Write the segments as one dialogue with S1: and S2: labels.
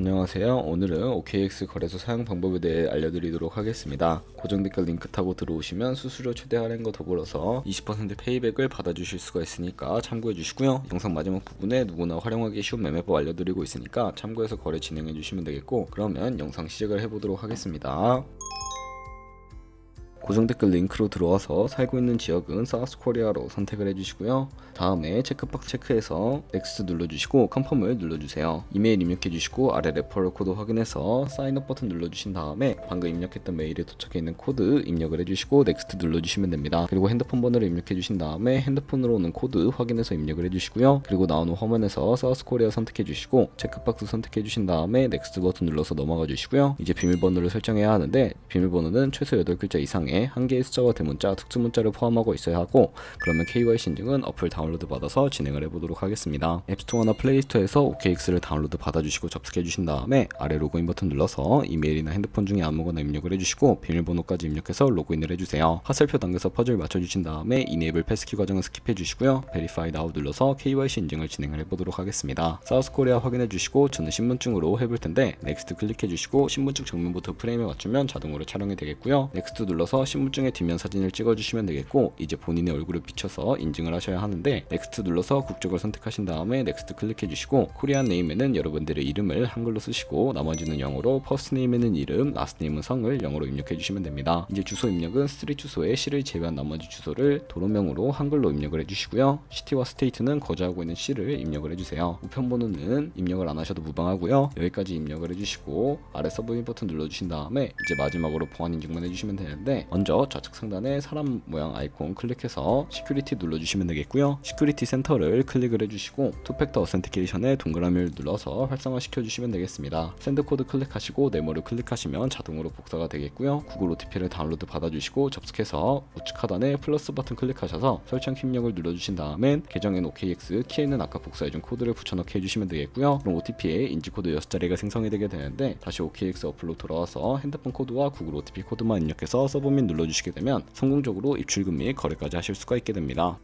S1: 안녕하세요. 오늘은 OKX 거래소 사용 방법에 대해 알려드리도록 하겠습니다. 고정 댓글 링크 타고 들어오시면 수수료 최대 할인과 더불어서 20% 페이백을 받아주실 수가 있으니까 참고해 주시고요. 영상 마지막 부분에 누구나 활용하기 쉬운 매매법 알려드리고 있으니까 참고해서 거래 진행해 주시면 되겠고, 그러면 영상 시작을 해보도록 하겠습니다. 고정 댓글 링크로 들어와서 살고 있는 지역은 사우스코리아로 선택을 해주시고요. 다음에 체크박스 체크해서 넥스트 눌러주시고 컨펌을 눌러주세요. 이메일 입력해주시고 아래 레퍼럴 코드 확인해서 사인업 버튼 눌러주신 다음에 방금 입력했던 메일에 도착해 있는 코드 입력을 해주시고 넥스트 눌러주시면 됩니다. 그리고 핸드폰 번호를 입력해주신 다음에 핸드폰으로 오는 코드 확인해서 입력을 해주시고요. 그리고 나오는 화면에서 사우스코리아 선택해주시고 체크박스 선택해주신 다음에 넥스트 버튼 눌러서 넘어가 주시고요. 이제 비밀번호를 설정해야 하는데, 비밀번호는 최소 8글자 이상의 한 개의 숫자와 대문자, 특수문자를 포함하고 있어야 하고, 그러면 KYC 인증은 어플 다운로드 받아서 진행을 해보도록 하겠습니다. 앱스토어나 플레이스토어에서 OKX를 다운로드 받아주시고 접속해 주신 다음에 아래 로그인 버튼 눌러서 이메일이나 핸드폰 중에 아무거나 입력을 해주시고 비밀번호까지 입력해서 로그인을 해주세요. 화살표 당겨서 퍼즐 맞춰주신 다음에 이네이블 패스키 과정을 스킵해 주시고요. 베리파이 나우 눌러서 KYC 인증을 진행을 해보도록 하겠습니다. 사우스코리아 확인해 주시고 저는 신분증으로 해볼 텐데 넥스트 클릭해 주시고 신분증 정면부터 프레임에 맞추면 자동으로 촬영이 되겠고요. 넥스트 눌러서 신분증의 뒷면 사진을 찍어주시면 되겠고, 이제 본인의 얼굴을 비춰서 인증을 하셔야 하는데 넥스트 눌러서 국적을 선택하신 다음에 넥스트 클릭해 주시고 코리안 네임에는 여러분들의 이름을 한글로 쓰시고 나머지는 영어로, 퍼스트 네임에는 이름, 라스트 네임은 성을 영어로 입력해 주시면 됩니다. 이제 주소 입력은 스트릿 주소에 시를 제외한 나머지 주소를 도로명으로 한글로 입력을 해주시고요. 시티와 스테이트는 거주하고 있는 시를 입력을 해주세요. 우편번호는 입력을 안 하셔도 무방하고요. 여기까지 입력을 해주시고 아래 서브밋 버튼 눌러주신 다음에 이제 마지막으로 보안 인증만 해주시면 되는데, 먼저 좌측 상단에 사람 모양 아이콘 클릭해서 시큐리티 눌러주시면 되겠고요. 시큐리티 센터를 클릭을 해주시고 투팩터 어센티케이션에 동그라미를 눌러서 활성화 시켜주시면 되겠습니다. 샌드 코드 클릭하시고 네모를 클릭하시면 자동으로 복사가 되겠고요. 구글 OTP를 다운로드 받아주시고 접속해서 우측 하단에 플러스 버튼 클릭하셔서 설정 입력을 눌러주신 다음엔 계정엔 OKX, 키에는 아까 복사해준 코드를 붙여넣기 해주시면 되겠고요. 그럼 OTP에 인지코드 6자리가 생성이 되게 되는데, 다시 OKX 어플로 돌아와서 핸드폰 코드와 구글 OTP 코드만 입력해서 서브밋 눌러주시게 되면 성공적으로 입출금 및 거래까지 하실 수가 있게 됩니다.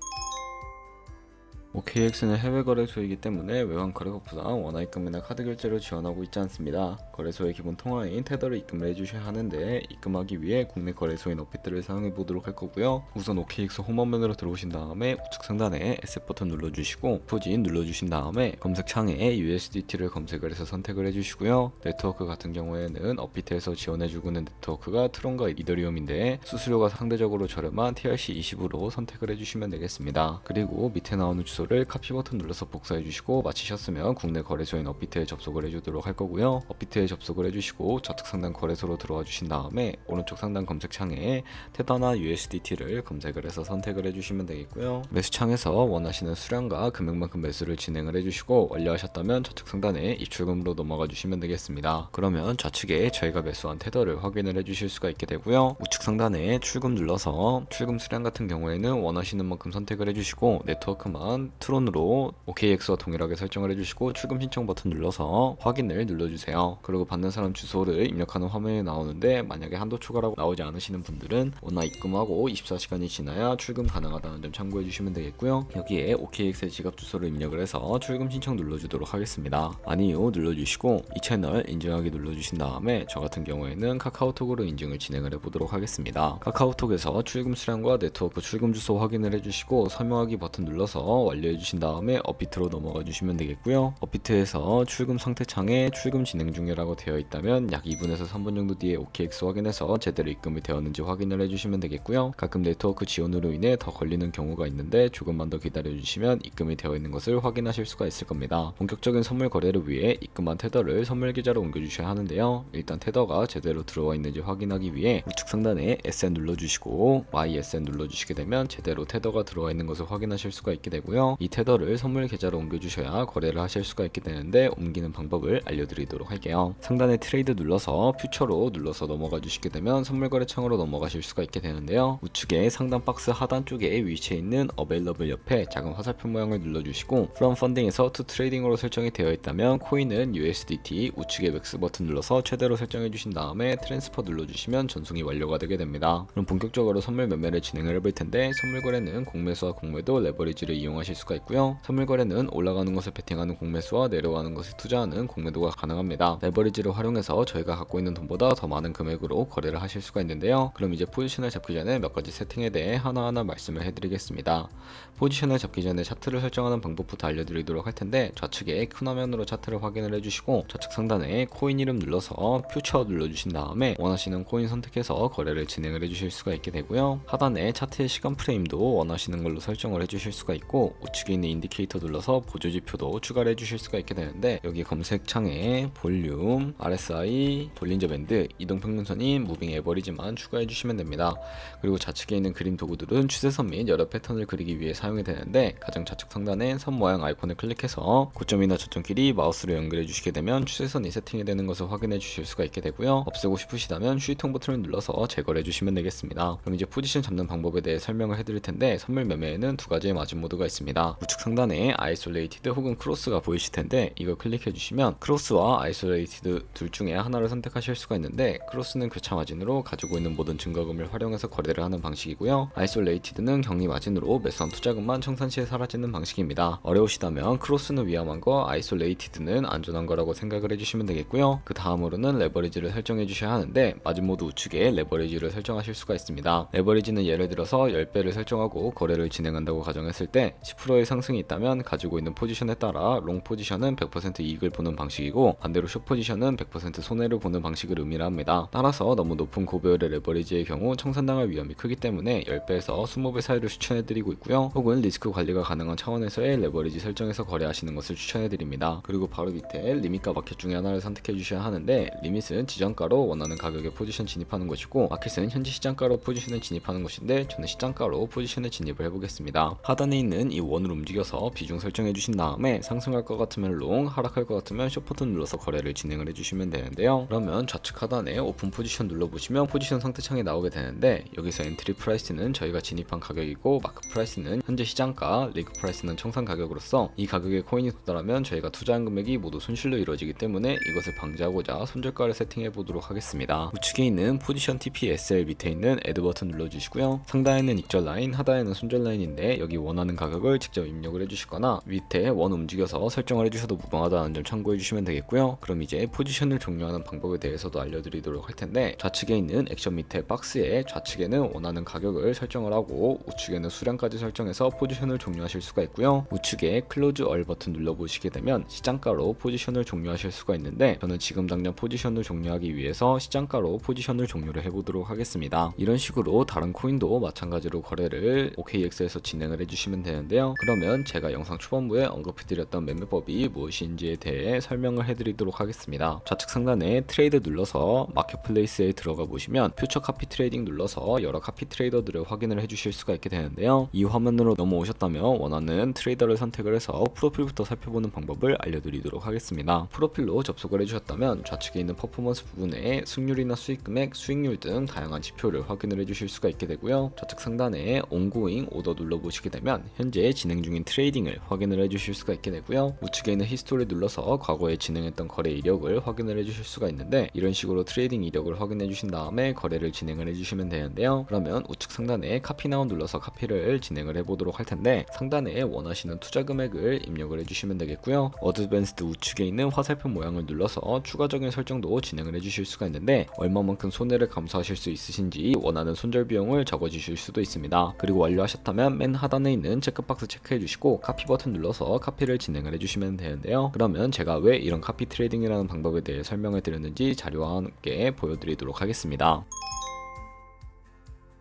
S1: OKX는 해외 거래소이기 때문에 외환 거래법상 원화 입금이나 카드 결제를 지원하고 있지 않습니다. 거래소의 기본 통화인 테더를 입금을 해주셔야 하는데, 입금하기 위해 국내 거래소인 업비트를 사용해 보도록 할 거고요. 우선 OKX 홈화면으로 들어오신 다음에 우측 상단에 에셋 버튼 눌러주시고 포진 눌러주신 다음에 검색창에 USDT를 검색을 해서 선택을 해주시고요. 네트워크 같은 경우에는 업비트에서 지원해주고 있는 네트워크가 트론과 이더리움인데 수수료가 상대적으로 저렴한 TRC20으로 선택을 해주시면 되겠습니다. 그리고 밑에 나오는 주소를 카피 버튼 눌러서 복사해 주시고 마치셨으면 국내 거래소인 업비트에 접속을 해주도록 할 거고요. 업비트에 접속을 해주시고 좌측 상단 거래소로 들어와 주신 다음에 오른쪽 상단 검색창에 테더나 USDT를 검색을 해서 선택을 해주시면 되겠고요. 매수창에서 원하시는 수량과 금액만큼 매수를 진행을 해주시고 완료하셨다면 좌측 상단에 입출금으로 넘어가 주시면 되겠습니다. 그러면 좌측에 저희가 매수한 테더를 확인을 해주실 수가 있게 되고요. 우측 상단에 출금 눌러서 출금 수량 같은 경우에는 원하시는 만큼 선택을 해주시고 네트워크만 트론으로 OKX와 동일하게 설정을 해주시고 출금 신청 버튼 눌러서 확인을 눌러주세요. 그리고 받는 사람 주소를 입력하는 화면이 나오는데, 만약에 한도 초과라고 나오지 않으시는 분들은 원화 입금하고 24시간이 지나야 출금 가능하다는 점 참고해 주시면 되겠고요. 여기에 OKX의 지갑 주소를 입력을 해서 출금 신청 눌러주도록 하겠습니다. 아니요 눌러주시고 이 채널 인증하기 눌러주신 다음에 저 같은 경우에는 카카오톡으로 인증을 진행을 해보도록 하겠습니다. 카카오톡에서 출금 수량과 네트워크 출금 주소 확인을 해주시고 설명하기 버튼 눌러서 완료해 주신 다음에 업비트로 넘어가 주시면 되겠고요. 업비트에서 출금 상태 창에 출금 진행 중이라고 되어 있다면 약 2분에서 3분 정도 뒤에 OKX 확인해서 제대로 입금이 되었는지 확인을 해주시면 되겠고요. 가끔 네트워크 지원으로 인해 더 걸리는 경우가 있는데 조금만 더 기다려 주시면 입금이 되어 있는 것을 확인하실 수가 있을 겁니다. 본격적인 선물 거래를 위해 입금한 테더를 선물 계좌로 옮겨 주셔야 하는데요. 일단 테더가 제대로 들어와 있는지 확인하기 위해 우측 상단에 SN 눌러주시고 YSN 눌러주시게 되면 제대로 테더가 들어와 있는 것을 확인하실 수가 있게 되고요. 이 테더를 선물 계좌로 옮겨주셔야 거래를 하실 수가 있게 되는데, 옮기는 방법을 알려드리도록 할게요. 상단에 트레이드 눌러서 퓨처로 눌러서 넘어가 주시게 되면 선물 거래창으로 넘어가실 수가 있게 되는데요. 우측에 상단 박스 하단 쪽에 위치해 있는 Available 옆에 작은 화살표 모양을 눌러주시고 From Funding에서 To Trading으로 설정이 되어 있다면 코인은 USDT, 우측에 맥스 버튼 눌러서 최대로 설정해 주신 다음에 트랜스퍼 눌러주시면 전송이 완료가 되게 됩니다. 그럼 본격적으로 선물 매매를 진행을 해볼 텐데, 선물 거래는 공매수와 공매도 레버리지를 이용하실 수가 있고요. 선물 거래는 올라가는 것을 베팅하는 공매수와 내려가는 것을 투자하는 공매도가 가능합니다. 레버리지를 활용해서 저희가 갖고 있는 돈보다 더 많은 금액으로 거래를 하실 수가 있는데요. 그럼 이제 포지션을 잡기 전에 몇 가지 세팅에 대해 하나하나 말씀을 해드리겠습니다. 포지션을 잡기 전에 차트를 설정하는 방법부터 알려드리도록 할 텐데, 좌측에 큰 화면으로 차트를 확인을 해주시고 좌측 상단에 코인 이름 눌러서 퓨처 눌러주신 다음에 원하시는 코인 선택해서 거래를 진행을 해주실 수가 있게 되고요. 하단에 차트의 시간 프레임도 원하시는 걸로 설정을 해주실 수가 있고, 우측에 있는 인디케이터 눌러서 보조지표도 추가를 해주실 수가 있게 되는데, 여기 검색창에 볼륨, RSI, 볼린저 밴드, 이동평균선인 무빙 에버리지만 추가해 주시면 됩니다. 그리고 좌측에 있는 그림 도구들은 추세선 및 여러 패턴을 그리기 위해 사용이 되는데, 가장 좌측 상단에 선 모양 아이콘을 클릭해서 고점이나 저점끼리 마우스로 연결해 주시게 되면 추세선이 세팅이 되는 것을 확인해 주실 수가 있게 되고요. 없애고 싶으시다면 휴지통 버튼을 눌러서 제거를 해주시면 되겠습니다. 그럼 이제 포지션 잡는 방법에 대해 설명을 해드릴 텐데, 선물 매매에는 두 가지의 마진 모드가 있습니다. 우측 상단에 아이솔레이티드 혹은 크로스가 보이실 텐데, 이걸 클릭해 주시면 크로스와 아이솔레이티드 둘 중에 하나를 선택하실 수가 있는데, 크로스는 교차 마진으로 가지고 있는 모든 증거금을 활용해서 거래를 하는 방식이고요. 아이솔레이티드는 격리 마진으로 매수한 투자금만 청산시에 사라지는 방식입니다. 어려우시다면 크로스는 위험한 거, 아이솔레이티드는 안전한 거라고 생각을 해주시면 되겠고요. 그 다음으로는 레버리지를 설정해 주셔야 하는데, 마진 모드 우측에 레버리지를 설정하실 수가 있습니다. 레버리지는 예를 들어서 10배를 설정하고 거래를 진행한다고 가정했을 때 10%의 상승이 있다면 가지고 있는 포지션에 따라 롱 포지션은 100% 이익을 보는 방식이고, 반대로 숏 포지션은 100% 손해를 보는 방식을 의미를 합니다. 따라서 너무 높은 고배율의 레버리지의 경우 청산당할 위험이 크기 때문에 10배에서 20배 사이를 추천해드리고 있고요. 혹은 리스크 관리가 가능한 차원에서의 레버리지 설정에서 거래하시는 것을 추천해드립니다. 그리고 바로 밑에 리밋과 마켓 중에 하나를 선택해 주셔야 하는데, 리밋은 지정가로 원하는 가격에 포지션 진입하는 것이고, 마켓은 현재 시장가로 포지션에 진입하는 것인데, 저는 시장가로 포지션에 진입을 해보겠습니다. 하단에 있는 이 원을 움직여서 비중 설정해 주신 다음에 상승할 것 같으면 롱, 하락할 것 같으면 숏 버튼 눌러서 거래를 진행을 해주시면 되는데요. 그러면 좌측 하단에 오픈 포지션 눌러보시면 포지션 상태창이 나오게 되는데, 여기서 엔트리 프라이스는 저희가 진입한 가격이고, 마크 프라이스는 현재 시장가, 리그 프라이스는 청산 가격으로서 이 가격에 코인이 도달하면 저희가 투자한 금액이 모두 손실로 이루어지기 때문에 이것을 방지하고자 손절가를 세팅해 보도록 하겠습니다. 우측에 있는 포지션 TPSL 밑에 있는 애드 버튼 눌러주시고요. 상단에는 익절 라인, 하단에는 손절 라인인데, 여기 원하는 가격을 직접 입력을 해주시거나 밑에 원 움직여서 설정을 해주셔도 무방하다는 점 참고해 주시면 되겠고요. 그럼 이제 포지션을 종료하는 방법에 대해서도 알려드리도록 할 텐데, 좌측에 있는 액션 밑에 박스에 좌측에는 원하는 가격을 설정을 하고 우측에는 수량까지 설정해서 포지션을 종료하실 수가 있고요. 우측에 클로즈 얼 버튼 눌러보시게 되면 시장가로 포지션을 종료하실 수가 있는데, 저는 지금 당장 포지션을 종료하기 위해서 시장가로 포지션을 종료를 해보도록 하겠습니다. 이런 식으로 다른 코인도 마찬가지로 거래를 OKX에서 진행을 해주시면 되는데요. 그러면 제가 영상 초반부에 언급해드렸던 매매법이 무엇인지에 대해 설명을 해드리도록 하겠습니다. 좌측 상단에 트레이드 눌러서 마켓플레이스에 들어가 보시면 퓨처 카피 트레이딩 눌러서 여러 카피 트레이더들을 확인을 해주실 수가 있게 되는데요. 이 화면으로 넘어오셨다면 원하는 트레이더를 선택을 해서 프로필부터 살펴보는 방법을 알려드리도록 하겠습니다. 프로필로 접속을 해주셨다면 좌측에 있는 퍼포먼스 부분에 승률이나 수익금액, 수익률 등 다양한 지표를 확인을 해주실 수가 있게 되고요. 좌측 상단에 온고잉 오더 눌러보시게 되면 현재 진행 중인 트레이딩을 확인을 해주실 수가 있게 되고요. 우측에 있는 히스토리 눌러서 과거에 진행했던 거래 이력을 확인을 해주실 수가 있는데, 이런 식으로 트레이딩 이력을 확인해 주신 다음에 거래를 진행을 해주시면 되는데요. 그러면 우측 상단에 카피 나우 눌러서 카피를 진행을 해보도록 할 텐데, 상단에 원하시는 투자 금액을 입력을 해주시면 되겠고요. 어드밴스드 우측에 있는 화살표 모양을 눌러서 추가적인 설정도 진행을 해주실 수가 있는데, 얼마만큼 손해를 감수하실 수 있으신지 원하는 손절 비용을 적어주실 수도 있습니다. 그리고 완료하셨다면 맨 하단에 있는 체크박스 체크해 주시고 카피 버튼 눌러서 카피를 진행을 해주시면 되는데요. 그러면 제가 왜 이런 카피 트레이딩이라는 방법에 대해 설명을 드렸는지 자료와 함께 보여드리도록 하겠습니다.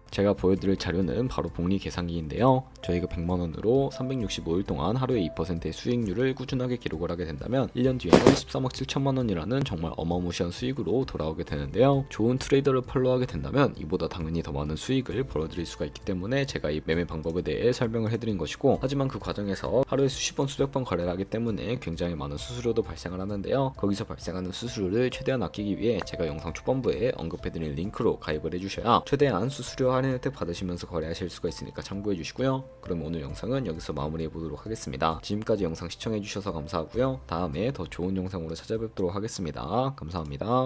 S1: 제가 보여드릴 자료는 바로 복리 계산기인데요. 저희가 100만원으로 365일 동안 하루에 2%의 수익률을 꾸준하게 기록을 하게 된다면 1년 뒤에는 13억 7천만원이라는 정말 어마무시한 수익으로 돌아오게 되는데요. 좋은 트레이더를 팔로우하게 된다면 이보다 당연히 더 많은 수익을 벌어들일 수가 있기 때문에 제가 이 매매 방법에 대해 설명을 해드린 것이고, 하지만 그 과정에서 하루에 수십 번 수백 번 거래를 하기 때문에 굉장히 많은 수수료도 발생을 하는데요. 거기서 발생하는 수수료를 최대한 아끼기 위해 제가 영상 초반부에 언급해드린 링크로 가입을 해주셔야 최대한 수수료 할인 혜택 받으시면서 거래하실 수가 있으니까 참고해 주시고요. 그럼 오늘 영상은 여기서 마무리해 보도록 하겠습니다. 지금까지 영상 시청해 주셔서 감사하고요. 다음에 더 좋은 영상으로 찾아뵙도록 하겠습니다. 감사합니다.